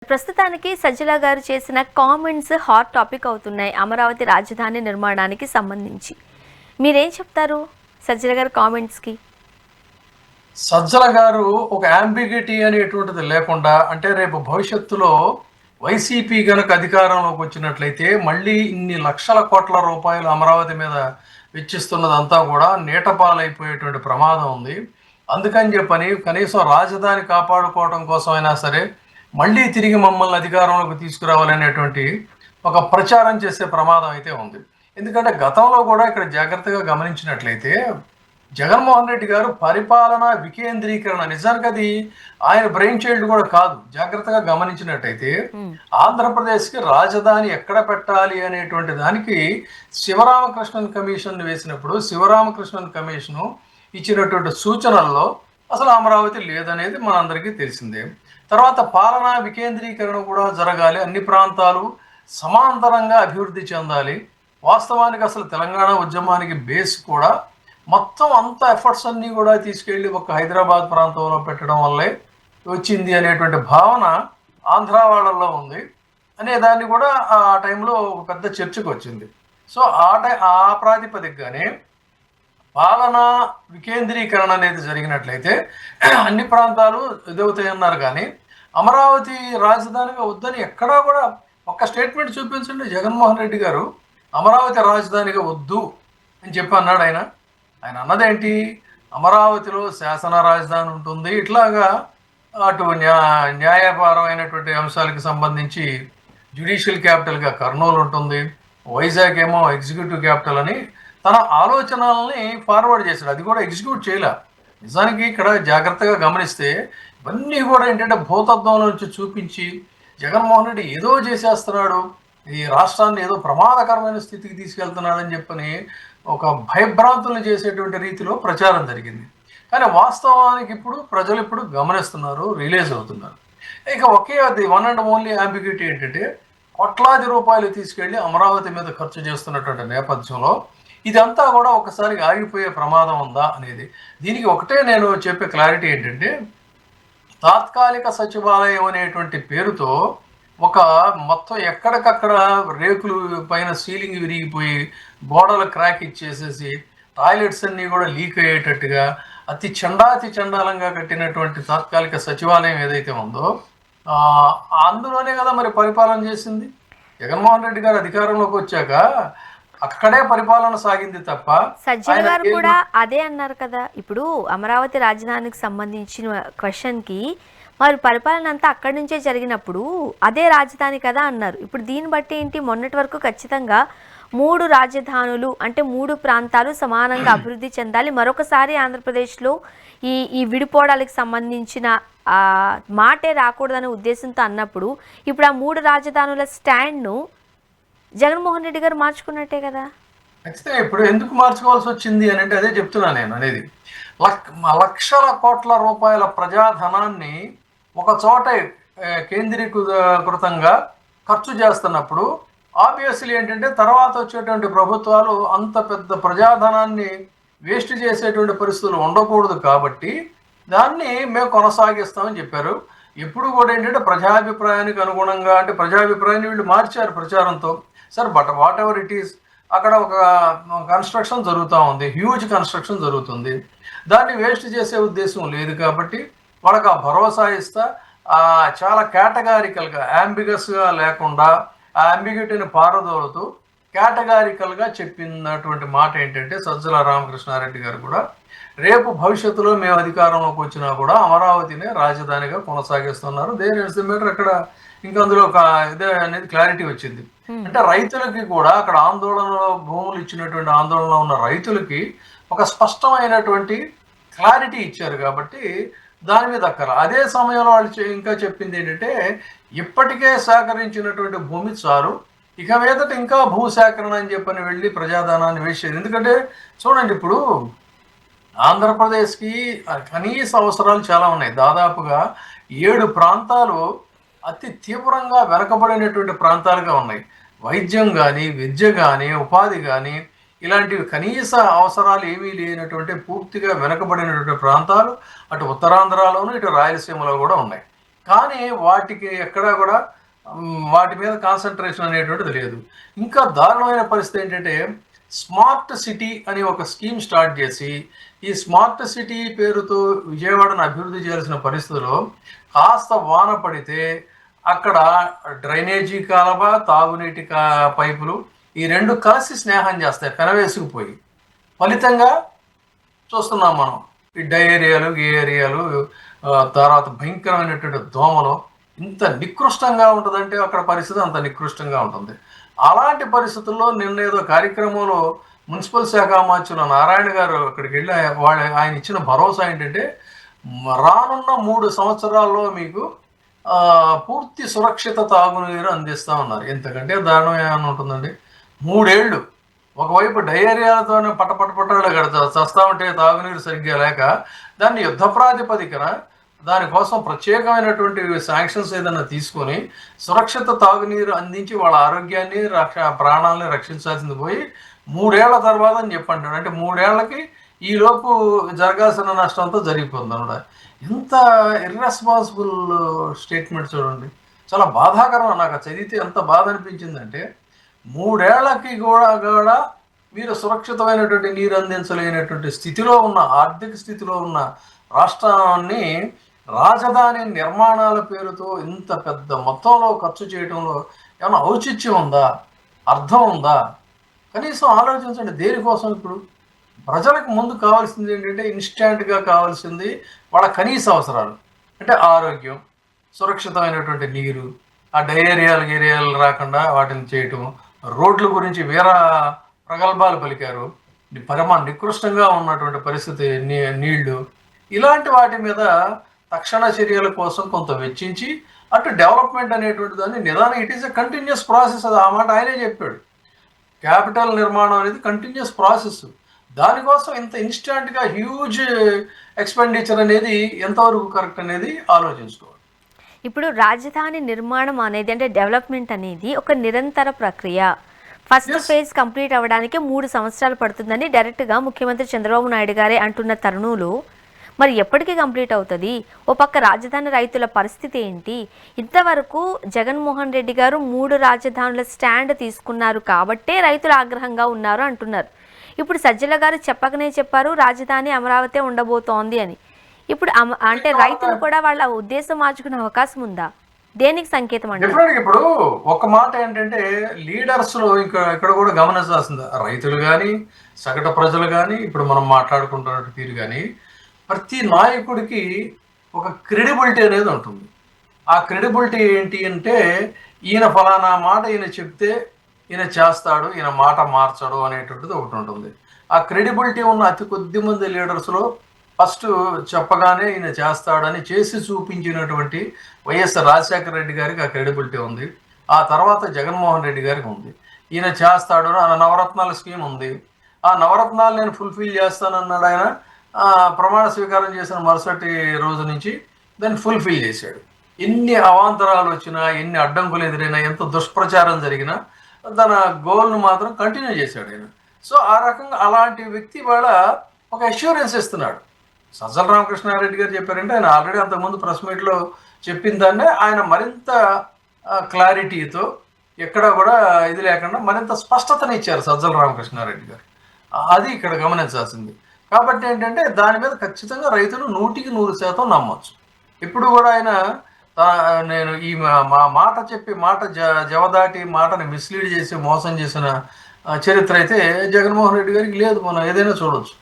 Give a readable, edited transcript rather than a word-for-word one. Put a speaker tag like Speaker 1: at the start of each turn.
Speaker 1: ప్రస్తుతానికి సజ్జల గారు చేసిన కామెంట్స్ హాట్ టాపిక్ అవుతున్నాయి అమరావతి రాజధాని నిర్మాణానికి సంబంధించి. మీరేం చెప్తారు సజ్జల గారి కామెంట్స్కి?
Speaker 2: సజ్జల గారు ఒక యాంబిగిటీ అనేటువంటిది లేకుండా, అంటే రేపు భవిష్యత్తులో వైసీపీ గనక అధికారంలోకి వచ్చినట్లయితే మళ్ళీ ఇన్ని లక్షల కోట్ల రూపాయలు అమరావతి మీద వెచ్చిస్తున్నదంతా కూడా నీటపాలైపోయేటువంటి ప్రమాదం ఉంది. అందుకని చెప్పని కనీసం రాజధాని కాపాడుకోవడం కోసమైనా సరే మళ్ళీ తిరిగి మమ్మల్ని అధికారంలోకి తీసుకురావాలనేటువంటి ఒక ప్రచారం చేసే ప్రమాదం అయితే ఉంది. ఎందుకంటే గతంలో కూడా ఇక్కడ జాగ్రత్తగా గమనించినట్లయితే జగన్మోహన్ రెడ్డి గారు పరిపాలన వికేంద్రీకరణ, నిజానికి అది ఆయన బ్రెయిన్ చైల్డ్ కూడా కాదు. జాగ్రత్తగా గమనించినట్టయితే ఆంధ్రప్రదేశ్కి రాజధాని ఎక్కడ పెట్టాలి అనేటువంటి దానికి శివరామకృష్ణన్ కమిషన్ వేసినప్పుడు శివరామకృష్ణన్ కమిషను ఇచ్చినటువంటి సూచనల్లో అసలు అమరావతి లేదనేది మనందరికీ తెలిసిందే. తర్వాత పాలనా వికేంద్రీకరణ కూడా జరగాలి, అన్ని ప్రాంతాలు సమాంతరంగా అభివృద్ధి చెందాలి. వాస్తవానికి అసలు తెలంగాణ ఉద్యమానికి బేస్ కూడా మొత్తం అంత ఎఫర్ట్స్ అన్నీ కూడా తీసుకెళ్ళి ఒక హైదరాబాద్ ప్రాంతంలో పెట్టడం వల్లే వచ్చింది అనేటువంటి భావన ఆంధ్ర వాళ్ళల్లో ఉంది అనే దాన్ని కూడా ఆ టైంలో ఒక పెద్ద చర్చకు వచ్చింది. సో ఆ ప్రాతిపదికగానే పాలనా వికేంద్రీకరణ అనేది జరిగినట్లయితే అన్ని ప్రాంతాలు ఇదవుతాయన్నారు. కానీ అమరావతి రాజధానిగా వద్దని ఎక్కడా కూడా ఒక్క స్టేట్మెంట్ చూపించండి. జగన్మోహన్ రెడ్డి గారు అమరావతి రాజధానిగా వద్దు అని చెప్పి అన్నాడు. ఆయన అన్నదేంటి, అమరావతిలో శాసన రాజధాని ఉంటుంది, ఇట్లాగా అటు న్యాయపరమైనటువంటి అంశాలకు సంబంధించి జ్యుడిషియల్ క్యాపిటల్గా కర్నూలు ఉంటుంది, వైజాగ్ ఏమో ఎగ్జిక్యూటివ్ క్యాపిటల్ అని తన ఆలోచనల్ని ఫార్వర్డ్ చేశాడు. అది కూడా ఎగ్జిక్యూట్ చేయలే. నిజానికి ఇక్కడ జాగ్రత్తగా గమనిస్తే ఇవన్నీ కూడా ఏంటంటే భూతత్వంలో నుంచి చూపించి జగన్మోహన్ రెడ్డి ఏదో చేసేస్తున్నాడు, ఈ రాష్ట్రాన్ని ఏదో ప్రమాదకరమైన స్థితికి తీసుకెళ్తున్నాడని చెప్పని ఒక భయభ్రాంతులను చేసేటువంటి రీతిలో ప్రచారం జరిగింది. కానీ వాస్తవానికి ఇప్పుడు ప్రజలు ఇప్పుడు గమనిస్తున్నారు, రియలైజ్ అవుతున్నారు. ఇక అది వన్ అండ్ ఓన్లీ అంబిగ్యూటీ ఏంటంటే కోట్లాది రూపాయలు తీసుకెళ్ళి అమరావతి మీద ఖర్చు చేస్తున్నటువంటి నేపథ్యంలో ఇదంతా కూడా ఒకసారి ఆగిపోయే ప్రమాదం ఉందా అనేది. దీనికి ఒకటే నేను చెప్పే క్లారిటీ ఏంటంటే, తాత్కాలిక సచివాలయం అనేటువంటి పేరుతో ఒక మొత్తం ఎక్కడికక్కడ రేకులు పైన సీలింగ్ విరిగిపోయి గోడల క్రాక్ ఇచ్చేసేసి టాయిలెట్స్ అన్నీ కూడా లీక్ అయ్యేటట్టుగా అతి చండాలంగా కట్టినటువంటి తాత్కాలిక సచివాలయం ఏదైతే ఉందో అందులోనే కదా మరి పరిపాలన చేసింది. జగన్మోహన్ రెడ్డి గారు అధికారంలోకి వచ్చాక అక్కడే పరిపాలన సాగింది తప్ప.
Speaker 1: సజ్జల గారు కూడా అదే అన్నారు కదా. ఇప్పుడు అమరావతి రాజధానికి సంబంధించిన క్వశ్చన్కి మరి పరిపాలన అంతా అక్కడి నుంచే జరిగినప్పుడు అదే రాజధాని కదా అన్నారు. ఇప్పుడు దీన్ని బట్టి ఏంటి, మొన్నటి వరకు ఖచ్చితంగా 3 రాజధానులు అంటే 3 ప్రాంతాలు సమానంగా అభివృద్ధి చెందాలి, మరొకసారి ఆంధ్రప్రదేశ్లో ఈ విడిపోవడానికి సంబంధించిన మాటే రాకూడదనే ఉద్దేశంతో అన్నప్పుడు ఇప్పుడు ఆ 3 రాజధానుల స్టాండ్ను జగన్మోహన్ రెడ్డి గారు మార్చుకున్నట్టే కదా.
Speaker 2: ఖచ్చితంగా ఇప్పుడు ఎందుకు మార్చుకోవాల్సి వచ్చింది అని అంటే అదే చెప్తున్నా నేను అనేది. లక్షల కోట్ల రూపాయల ప్రజాధనాన్ని ఒక చోట కేంద్రీకృతంగా ఖర్చు చేస్తున్నప్పుడు ఆబ్వియస్లీ ఏంటంటే తర్వాత వచ్చేటువంటి ప్రభుత్వాలు అంత పెద్ద ప్రజాధనాన్ని వేస్ట్ చేసేటువంటి పరిస్థితులు ఉండకూడదు. కాబట్టి దాన్ని మేము కొనసాగిస్తామని చెప్పారు. ఎప్పుడు కూడా ఏంటంటే ప్రజాభిప్రాయానికి అనుగుణంగా, అంటే ప్రజాభిప్రాయాన్ని వీళ్ళు మార్చారు ప్రచారంతో. Sir but whatever it is, అక్కడ ఒక కన్స్ట్రక్షన్ జరుగుతూ ఉంది, హ్యూజ్ కన్స్ట్రక్షన్ జరుగుతుంది, దాన్ని వేస్ట్ చేసే ఉద్దేశం లేదు. కాబట్టి వాళ్ళకి ఆ భరోసా ఇస్తా చాలా కేటగారికల్గా యాంబిగస్గా లేకుండా ఆ అంబిగ్యూటీని పారదోలుతూ కేటగారికల్గా చెప్పినటువంటి మాట ఏంటంటే సజ్జల రామకృష్ణారెడ్డి గారు కూడా రేపు భవిష్యత్తులో మేము అధికారంలోకి వచ్చినా కూడా అమరావతినే రాజధానిగా కొనసాగిస్తున్నారు. దేని ఎస్టిమేటర్ అక్కడ ఇంకా అందులో ఒక ఇదే అనేది క్లారిటీ వచ్చింది. అంటే రైతులకి కూడా అక్కడ ఆందోళనలో భూములు ఇచ్చినటువంటి ఆందోళనలో ఉన్న రైతులకి ఒక స్పష్టమైనటువంటి క్లారిటీ ఇచ్చారు. కాబట్టి దాని మీద అక్కర. అదే సమయంలో వాళ్ళు ఇంకా చెప్పింది ఏంటంటే ఇప్పటికే సేకరించినటువంటి భూమి చాలు, ఇక మీదట ఇంకా భూసేకరణ అని చెప్పని వెళ్ళి ప్రజాధనాన్ని వేసేది. ఎందుకంటే చూడండి, ఇప్పుడు ఆంధ్రప్రదేశ్కి కనీస అవసరాలు చాలా ఉన్నాయి. దాదాపుగా 7 ప్రాంతాలు అతి తీవ్రంగా వెనకబడినటువంటి ప్రాంతాలుగా ఉన్నాయి. వైద్యం కానీ, విద్య కానీ, ఉపాధి కానీ, ఇలాంటివి కనీస అవసరాలు ఏమీ లేనటువంటి పూర్తిగా వెనకబడినటువంటి ప్రాంతాలు అటు ఉత్తరాంధ్రలోను ఇటు రాయలసీమలో కూడా ఉన్నాయి. కానీ వాటికి ఎక్కడా కూడా వాటి మీద కాన్సన్ట్రేషన్ అనేటువంటిది లేదు. ఇంకా దారుణమైన పరిస్థితి ఏంటంటే స్మార్ట్ సిటీ అని ఒక స్కీమ్ స్టార్ట్ చేసి ఈ స్మార్ట్ సిటీ పేరుతో విజయవాడను అభివృద్ధి చేయాల్సిన పరిస్థితిలో కాస్త వాన పడితే అక్కడ డ్రైనేజీ కాలవ, తాగునీటి పైపులు ఈ రెండు కలిసి స్నేహం చేస్తాయి పెనవేసుకుపోయి. ఫలితంగా చూస్తున్నాం మనం ఈ డయేరియాలు, గేరియాలు, తర్వాత భయంకరమైనటువంటి దోమలు. ఇంత నికృష్టంగా ఉంటుందంటే అక్కడ పరిస్థితి అంత నికృష్టంగా ఉంటుంది. అలాంటి పరిస్థితుల్లో నిన్న ఏదో కార్యక్రమంలో మున్సిపల్ శాఖ మంత్రులు నారాయణ గారు అక్కడికి వెళ్ళి ఆయన ఇచ్చిన భరోసా ఏంటంటే రానున్న 3 సంవత్సరాల్లో మీకు పూర్తి సురక్షిత తాగునీరు అందిస్తా ఉన్నారు. ఎంతకంటే దారుణం ఏమైనా ఉంటుందండి? 3 ఏళ్ళు ఒకవైపు డయేరియాలతోనే పట్టపట్టలు కడతా చస్తా ఉంటే తాగునీరు సరిగ్గా లేక దాన్ని యుద్ధ ప్రాతిపదికన దానికోసం ప్రత్యేకమైనటువంటి శాంక్షన్స్ ఏదైనా తీసుకొని సురక్షిత తాగునీరు అందించి వాళ్ళ ఆరోగ్యాన్ని ప్రాణాలని రక్షించాల్సింది పోయి 3 ఏళ్ల తర్వాత అని చెప్పంటాడు. అంటే 3 ఏళ్లకి ఈలోపు జరగాల్సిన నష్టంతో జరిగిపోతుంది అన్నమాట. ఎంత ఇర్రెస్పాన్సిబుల్ స్టేట్మెంట్ చూడండి. చాలా బాధాకరం. నాకు చదివితే ఎంత బాధ అనిపించిందంటే 3 ఏళ్లకి కూడా మీరు సురక్షితమైనటువంటి నీరు అందించలేనటువంటి స్థితిలో ఉన్న, ఆర్థిక స్థితిలో ఉన్న రాష్ట్రాన్ని రాజధాని నిర్మాణాల పేరుతో ఇంత పెద్ద మొత్తంలో ఖర్చు చేయడంలో ఏమైనా ఔచిత్యం ఉందా? అర్థం ఉందా? కనీసం ఆలోచించండి. దేనికోసం? ఇప్పుడు ప్రజలకు ముందు కావాల్సింది ఏంటంటే ఇన్స్టాంట్గా కావాల్సింది వాళ్ళ కనీస అవసరాలు. అంటే ఆరోగ్యం, సురక్షితమైనటువంటి నీరు, ఆ డయేరియాలు రాకుండా వాటిని చేయటం, రోడ్ల గురించి ప్రగల్భాలు పలికారు. పరమ నికృష్టంగా ఉన్నటువంటి పరిస్థితి, నీళ్లు, ఇలాంటి వాటి మీద తక్షణ చర్యల కోసం కొంత వెచ్చించి అటు డెవలప్మెంట్ అనేటువంటి దాన్ని నిదానం, it is a continuous process. అది ఆ మాట ఆయనే చెప్పాడు. క్యాపిటల్ నిర్మాణం అనేది కంటిన్యూస్ ప్రాసెస్. దానికోసం ఇంత ఇన్స్టాంట్గా హ్యూజ్ ఎక్స్పెండిచర్ అనేది ఎంతవరకు కరెక్ట్ అనేది ఆలోచించుకోవాలి.
Speaker 1: ఇప్పుడు రాజధాని నిర్మాణం అనేది అంటే డెవలప్మెంట్ అనేది ఒక నిరంతర ప్రక్రియ. ఫస్ట్ ఫేజ్ కంప్లీట్ అవ్వడానికి 3 సంవత్సరాలు పడుతుందని డైరెక్ట్గా ముఖ్యమంత్రి చంద్రబాబు నాయుడు గారే అంటున్న తరుణంలో మరి ఎప్పటికీ కంప్లీట్ అవుతుంది? ఓ పక్క రాజధాని రైతుల పరిస్థితి ఏంటి? ఇంతవరకు జగన్మోహన్ రెడ్డి గారు 3 రాజధానుల స్టాండ్ తీసుకున్నారు కాబట్టే రైతులు ఆగ్రహంగా ఉన్నారు అంటున్నారు. ఇప్పుడు సజ్జల గారు చెప్పకనే చెప్పారు రాజధాని అమరావతి ఉండబోతోంది అని. ఇప్పుడు అంటే రైతులు కూడా వాళ్ళ ఉద్దేశం మార్చుకునే అవకాశం ఉందా? దేనికి సంకేతం అంటే?
Speaker 2: ఇప్పుడు ఒక మాట ఏంటంటే లీడర్స్ లో ఇక్కడ కూడా గమనించాల్సింది, రైతులు కానీ సగటు ప్రజలు కానీ ఇప్పుడు మనం మాట్లాడుకుంటున్నట్టు తీరు కానీ ప్రతి నాయకుడికి ఒక క్రెడిబిలిటీ అనేది ఉంటుంది. ఆ క్రెడిబిలిటీ ఏంటి అంటే ఈయన ఫలానా మాట ఈయన చెప్తే ఈయన చేస్తాడు, ఈయన మాట మార్చడు అనేటువంటిది ఒకటి ఉంటుంది. ఆ క్రెడిబిలిటీ ఉన్న అతి కొద్ది మంది లీడర్స్లో ఫస్ట్ చెప్పగానే ఈయన చేస్తాడని చేసి చూపించినటువంటి వైఎస్ రాజశేఖర రెడ్డి గారికి ఆ క్రెడిబిలిటీ ఉంది. ఆ తర్వాత జగన్మోహన్ రెడ్డి గారికి ఉంది. ఈయన చేస్తాడు, ఆ నవరత్నాల స్కీమ్ ఉంది. ఆ నవరత్నాలు నేను ఫుల్ఫిల్ చేస్తానన్నాడు ఆయన. ప్రమాణ స్వీకారం చేసిన మరుసటి రోజు నుంచి దాన్ని ఫుల్ఫిల్ చేశాడు. ఎన్ని అవాంతరాలు వచ్చినా, ఎన్ని అడ్డంకులు ఎదురైనా, ఎంత దుష్ప్రచారం జరిగినా తన గోల్ను మాత్రం కంటిన్యూ చేశాడు ఆయన. సో ఆ రకంగా అలాంటి వ్యక్తి వాళ్ళ ఒక అష్యూరెన్స్ ఇస్తున్నాడు. సజ్జల రామకృష్ణారెడ్డి గారు చెప్పారంటే ఆయన ఆల్రెడీ అంతకుముందు ప్రెస్ మీట్లో చెప్పిన దాన్నే ఆయన మరింత క్లారిటీతో ఎక్కడ కూడా ఇది లేకుండా మరింత స్పష్టతని ఇచ్చారు సజ్జల రామకృష్ణారెడ్డి గారు. అది ఇక్కడ గమనించాల్సింది. కాబట్టి ఏంటంటే దాని మీద ఖచ్చితంగా రైతులు 100% నమ్మొచ్చు. ఇప్పుడు కూడా ఆయన నేను ఈ మాట చెప్పి మాట జవదాటి మాటని మిస్లీడ్ చేసి మోసం చేసిన చరిత్ర అయితే జగన్మోహన్ రెడ్డి గారికి లేదు. మనం ఏదైనా చూడవచ్చు.